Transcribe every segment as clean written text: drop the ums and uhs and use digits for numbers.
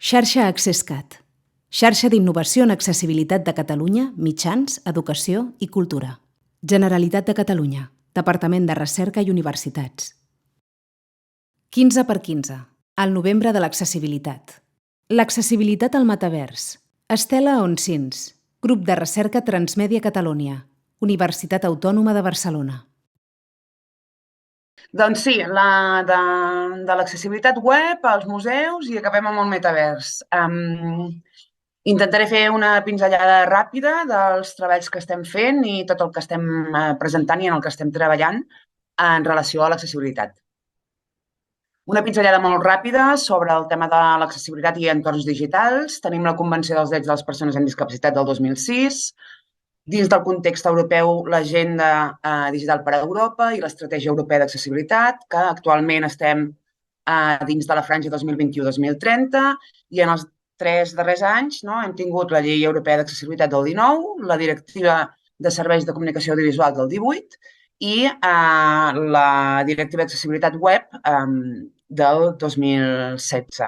Xarxa AccessCat, xarxa d'innovació en accessibilitat de Catalunya, mitjans, educació i cultura. Generalitat de Catalunya, Departament de Recerca i Universitats. 15x15, el novembre de l'accessibilitat. L'accessibilitat al metavers. Estela Onsins, Grup de Recerca Transmèdia Catalunya, Universitat Autònoma de Barcelona. Doncs sí, de l'accessibilitat web als museus i acabem amb el metavers. Intentaré fer una pinzellada ràpida dels treballs que estem fent i tot el que estem presentant i en el que estem treballant en relació a l'accessibilitat. Una pinzellada molt ràpida sobre el tema de l'accessibilitat i entorns digitals. Tenim la Convenció dels Drets de les Persones amb Discapacitat del 2006, dins del context europeu, l'Agenda Digital per a Europa i l'Estratègia Europea d'Accessibilitat, que actualment estem dins de la franja 2021-2030, i en els 3 darrers anys hem tingut la Llei Europea d'Accessibilitat del 19, la Directiva de Serveis de Comunicació Audiovisual del 18 i la Directiva d'Accessibilitat Web del 2016.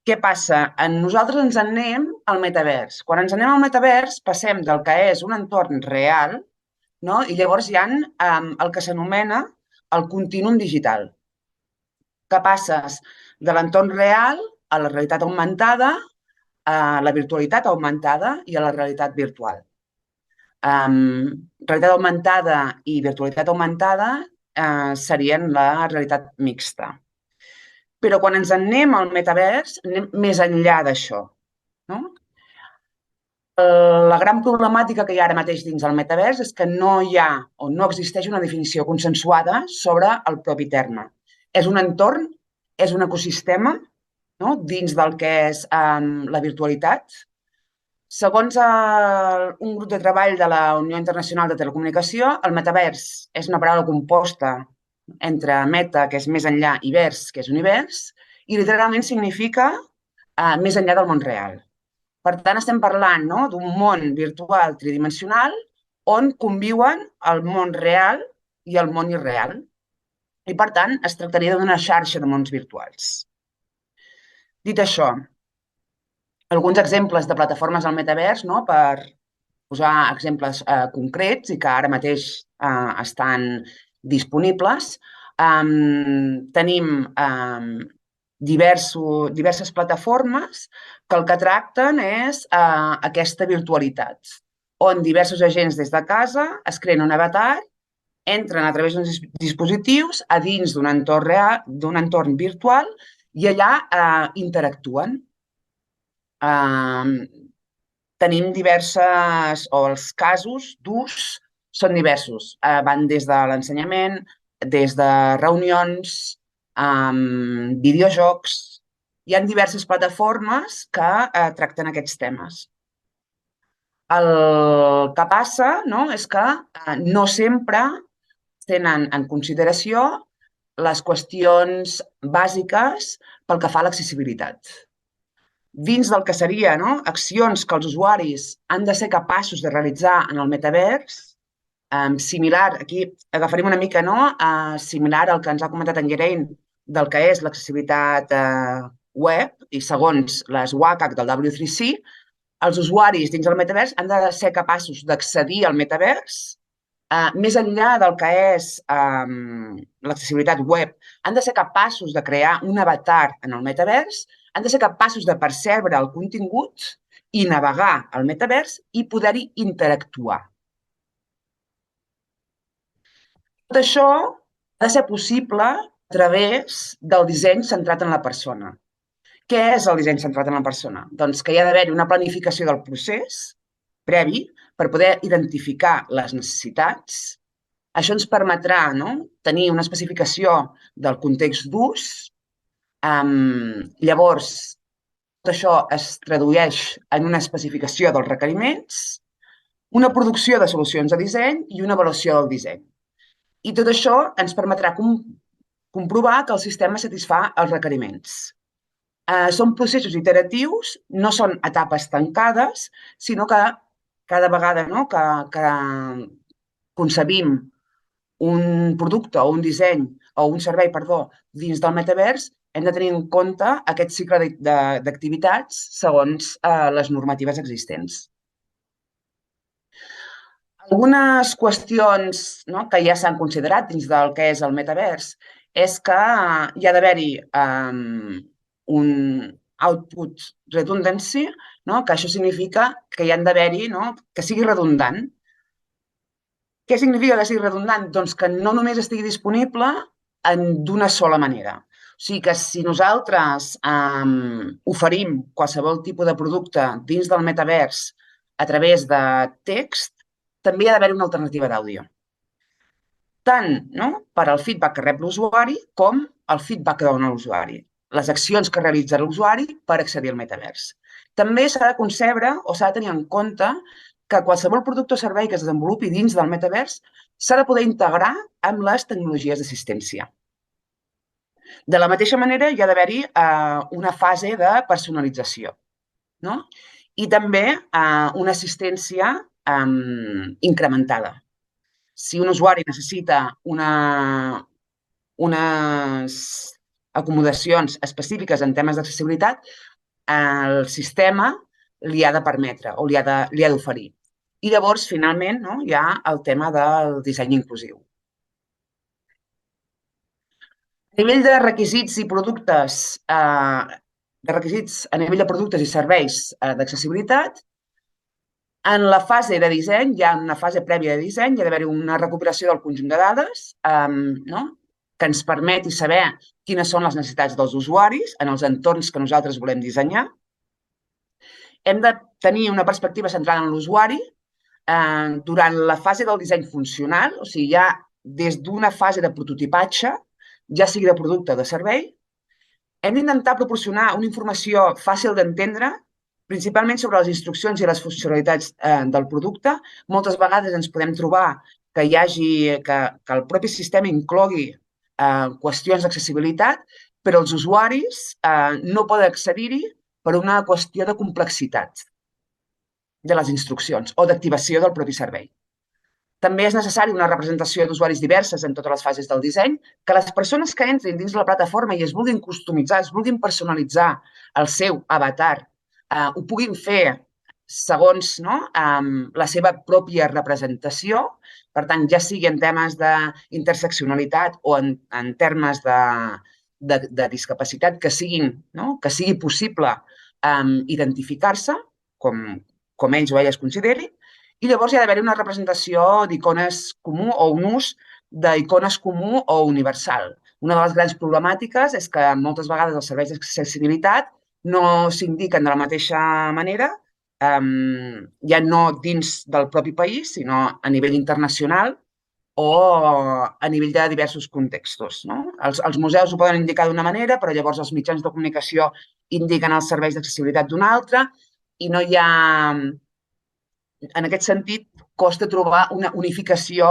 Què passa? Nosaltres ens anem al metavers. Quan ens anem al metavers, passem del que és un entorn real, i llavors hi ha el que s'anomena el contínuum digital, que passes de l'entorn real a la realitat augmentada, a la virtualitat augmentada i a la realitat virtual. Realitat augmentada i virtualitat augmentada serien la realitat mixta. Però quan ens anem al metavers, anem més enllà d'això. La gran problemàtica que hi ha ara mateix dins el metavers és que no hi ha o no existeix una definició consensuada sobre el propi terme. És un entorn, és un ecosistema dins del que és la virtualitat. Segons un grup de treball de la Unió Internacional de Telecomunicació, el metavers és una paraula composta entre meta, que és més enllà, i vers, que és univers, i literalment significa més enllà del món real. Per tant, estem parlant d'un món virtual tridimensional on conviuen el món real i el món irreal. I, per tant, es tractaria d'una xarxa de mons virtuals. Dit això, alguns exemples de plataformes al metavers, per posar exemples concrets i que ara mateix estan disponibles. Tenim diverses plataformes que el que tracten és aquesta virtualitat, on diversos agents des de casa es creen un avatar, entren a través d'uns dispositius a dins d'un entorn virtual i allà interactuen. Tenim els casos d'ús són diversos. Van des de l'ensenyament, des de reunions, videojocs. Hi ha diverses plataformes que tracten aquests temes. El que passa és que no sempre tenen en consideració les qüestions bàsiques pel que fa a l'accessibilitat. Dins del que serien accions que els usuaris han de ser capaços de realitzar en el metavers, similar, aquí agafarem una mica similar al que ens ha comentat en Geraint del que és l'accessibilitat web i segons les WCAG del W3C, els usuaris dins del metavers han de ser capaços d'accedir al metavers més enllà del que és l'accessibilitat web. Han de ser capaços de crear un avatar en el metavers, han de ser capaços de percebre el contingut i navegar al metavers i poder-hi interactuar. Tot això ha de ser possible a través del disseny centrat en la persona. Què és el disseny centrat en la persona? Doncs que hi ha d'haver una planificació del procés previ per poder identificar les necessitats. Això ens permetrà tenir una especificació del context d'ús. Llavors, tot això es tradueix en una especificació dels requeriments, una producció de solucions de disseny i una avaluació del disseny. I tot això ens permetrà comprovar que el sistema satisfà els requeriments. Són processos iteratius, no són etapes tancades, sinó que cada vegada que concebim un producte o un disseny o un servei, dins del metavers, hem de tenir en compte aquest cicle d'activitats segons les normatives existents. Algunes qüestions, no, que ja s'han considerat dins del que és el metavers és que hi ha d'haver-hi un output redundancy, no, que això significa que hi han d'haver-hi, no, que sigui redundant. Què significa que sigui redundant? Doncs que no només estigui disponible d'una sola manera. O sigui que si nosaltres oferim qualsevol tipus de producte dins del metavers a través de text, també hi ha d'haver una alternativa d'àudio. Tant, no, per al feedback que rep l'usuari com el feedback que dona l'usuari, les accions que realitza l'usuari per accedir al metavers. També s'ha de concebre o s'ha de tenir en compte que qualsevol producte o servei que es desenvolupi dins del metavers s'ha de poder integrar amb les tecnologies d'assistència. De la mateixa manera, hi ha d'haver-hi una fase de personalització, no? I també una assistència incrementada. Si un usuari necessita unes acomodacions específiques en temes d'accessibilitat, el sistema li ha de permetre o li ha d'oferir. I llavors, finalment, no, hi ha el tema del disseny inclusiu. A nivell de requisits i productes, a nivell de productes i serveis d'accessibilitat, en la fase de disseny, hi ha una fase prèvia de disseny, hi ha d'haver una recuperació del conjunt de dades, no, que ens permeti saber quines són les necessitats dels usuaris en els entorns que nosaltres volem dissenyar. Hem de tenir una perspectiva centrada en l'usuari durant la fase del disseny funcional, o sigui, ja des d'una fase de prototipatge, ja sigui de producte o de servei. Hem d'intentar proporcionar una informació fàcil d'entendre, principalment sobre les instruccions i les funcionalitats del producte. Moltes vegades ens podem trobar que el propi sistema inclogui qüestions d'accessibilitat, però els usuaris no poden accedir-hi per una qüestió de complexitat de les instruccions o d'activació del propi servei. També és necessari una representació d'usuaris diverses en totes les fases del disseny, que les persones que entrin dins la plataforma i es vulguin customitzar, es vulguin personalitzar el seu avatar, ho puguin fer segons la seva pròpia representació, per tant, ja sigui en temes d'interseccionalitat o en termes de discapacitat, que sigui possible identificar-se com ells o elles considerin, i llavors hi ha d'haver una representació d'icones comú o un ús d'icones comú o universal. Una de les grans problemàtiques és que moltes vegades els serveis d'accessibilitat no s'indiquen de la mateixa manera, ja no dins del propi país, sinó a nivell internacional o a nivell de diversos contextos. Els museus ho poden indicar d'una manera, però llavors els mitjans de comunicació indiquen els serveis d'accessibilitat d'una altra i no hi ha... En aquest sentit, costa trobar una unificació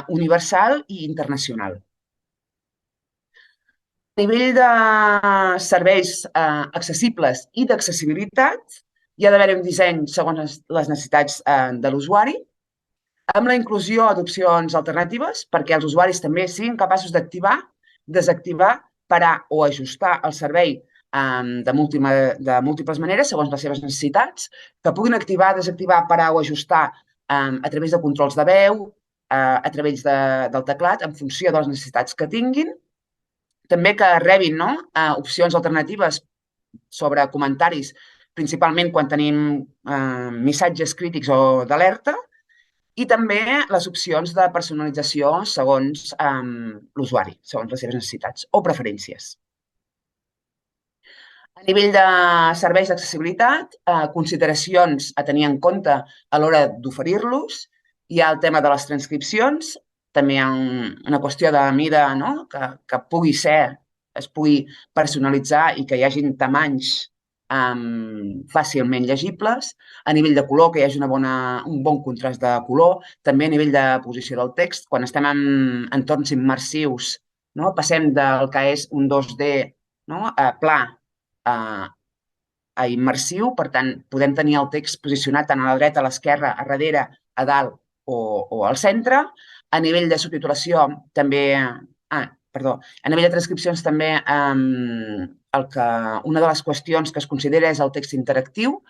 universal i internacional. A nivell de serveis accessibles i d'accessibilitat, hi ha d'haver un disseny segons les necessitats de l'usuari, amb la inclusió d'opcions alternatives perquè els usuaris també siguin capaços d'activar, desactivar, parar o ajustar el servei de múltiples maneres, segons les seves necessitats, que puguin activar, desactivar, parar o ajustar a través de controls de veu, a través del teclat, en funció de les necessitats que tinguin. També que rebin opcions alternatives sobre comentaris, principalment quan tenim missatges crítics o d'alerta, i també les opcions de personalització segons l'usuari, segons les seves necessitats o preferències. A nivell de serveis d'accessibilitat, consideracions a tenir en compte a l'hora d'oferir-los, hi ha el tema de les transcripcions, també hi ha una qüestió de mida, que es pugui personalitzar i que hi hagi tamanys fàcilment llegibles, a nivell de color, que hi hagi un bon contrast de color, també a nivell de posició del text. Quan estem en entorns immersius, passem del que és un 2D a pla, a immersiu, per tant, podem tenir el text posicionat tant a la dreta, a l'esquerra, a darrere, a dalt o al centre. A nivell de subtitulació també... A nivell de transcripcions també una de les qüestions que es considera és el text interactiu,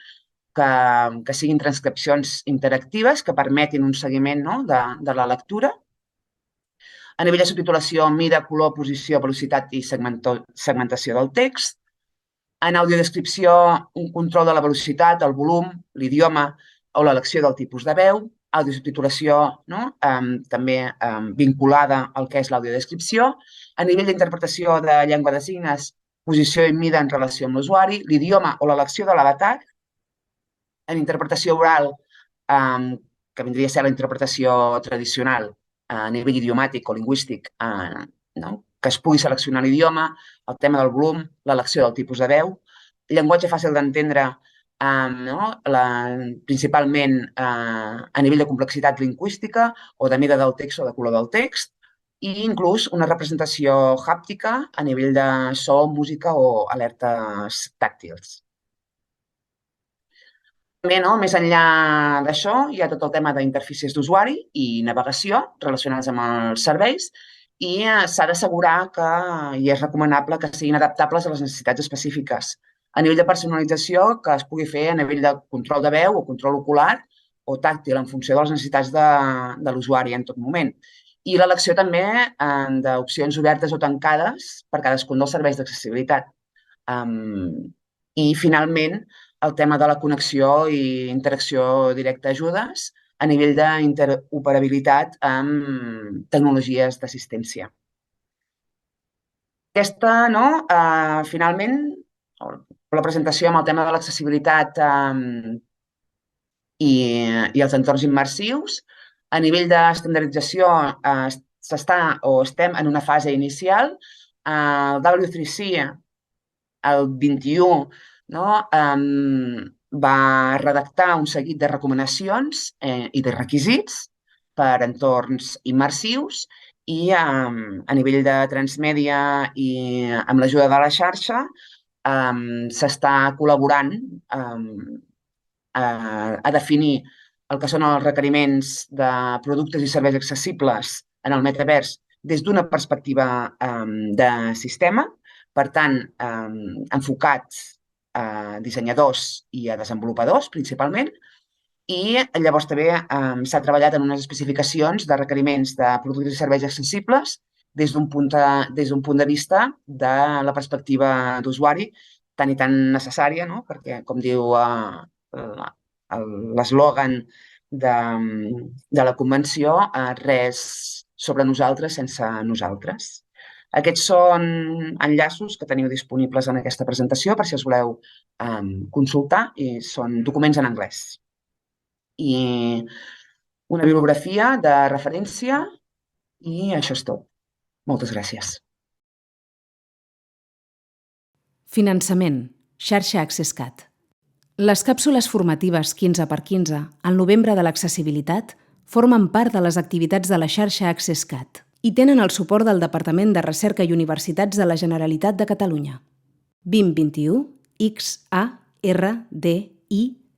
que siguin transcripcions interactives que permetin un seguiment, no?, de la lectura. A nivell de subtitulació, mida, color, posició, velocitat i segmentació del text. En audiodescripció, un control de la velocitat, el volum, l'idioma o l'elecció del tipus de veu. Audiosubtitulació, no?, també vinculada al que és l'audiodescripció. A nivell d'interpretació de llengua de signes, posició i mida en relació amb l'usuari, l'idioma o l'elecció de l'avatar. En interpretació oral, que vindria a ser la interpretació tradicional a nivell idiomàtic o lingüístic, que es pugui seleccionar l'idioma, el tema del volum, l'elecció del tipus de veu, llenguatge fàcil d'entendre, principalment a nivell de complexitat lingüística o de mida del text o de color del text, i inclús una representació hàptica a nivell de so, música o alertes tàctils. També, més enllà d'això, hi ha tot el tema d'interfícies d'usuari i navegació relacionades amb els serveis i s'ha d'assegurar i és recomanable que siguin adaptables a les necessitats específiques. A nivell de personalització, que es pugui fer a nivell de control de veu o control ocular o tàctil en funció de les necessitats de l'usuari en tot moment. I l'elecció també d'opcions obertes o tancades per cadascun dels serveis d'accessibilitat. I, finalment, el tema de la connexió i interacció directa ajudes a nivell d'interoperabilitat amb tecnologies d'assistència. Aquesta, finalment, la presentació amb el tema de l'accessibilitat i els entorns immersius. A nivell d'estandardització estem en una fase inicial. El W3C, el 21, va redactar un seguit de recomanacions i de requisits per entorns immersius i a nivell de transmèdia i amb l'ajuda de la xarxa s'està col·laborant a definir el que són els requeriments de productes i serveis accessibles en el metavers des d'una perspectiva de sistema, per tant, enfocats a dissenyadors i a desenvolupadors, principalment, i llavors també s'ha treballat en unes especificacions de requeriments de productes i serveis accessibles des d'un punt de vista de la perspectiva d'usuari tan i tan necessària, perquè, com diu l'eslògan de la convenció, res sobre nosaltres sense nosaltres. Aquests són enllaços que teniu disponibles en aquesta presentació per si els voleu consultar i són documents en anglès. I una bibliografia de referència i això és tot. Moltes gràcies. Finançament. Xarxa AccessCat. Les càpsules formatives 15x15 al novembre de l'accessibilitat formen part de les activitats de la xarxa AccessCat i tenen el suport del Departament de Recerca i Universitats de la Generalitat de Catalunya. 2021 XARDI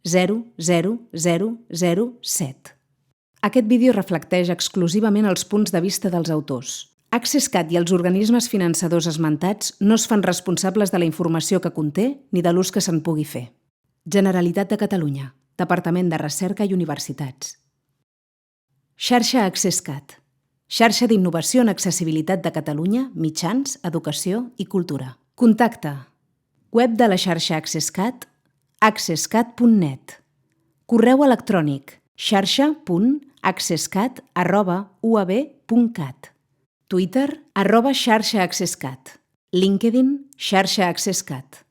00007. Aquest vídeo reflecteix exclusivament els punts de vista dels autors. AccessCat i els organismes finançadors esmentats no es fan responsables de la informació que conté ni de l'ús que se'n pugui fer. Generalitat de Catalunya, Departament de Recerca i Universitats. Xarxa AccessCat. Xarxa d'innovació en accessibilitat de Catalunya, mitjans, educació i cultura. Contacte. Web de la xarxa AccessCat, accesscat.net. Correu electrònic xarxa.accesscat@uab.cat. Twitter, @xarxaaccesscat. LinkedIn, xarxa AccessCat.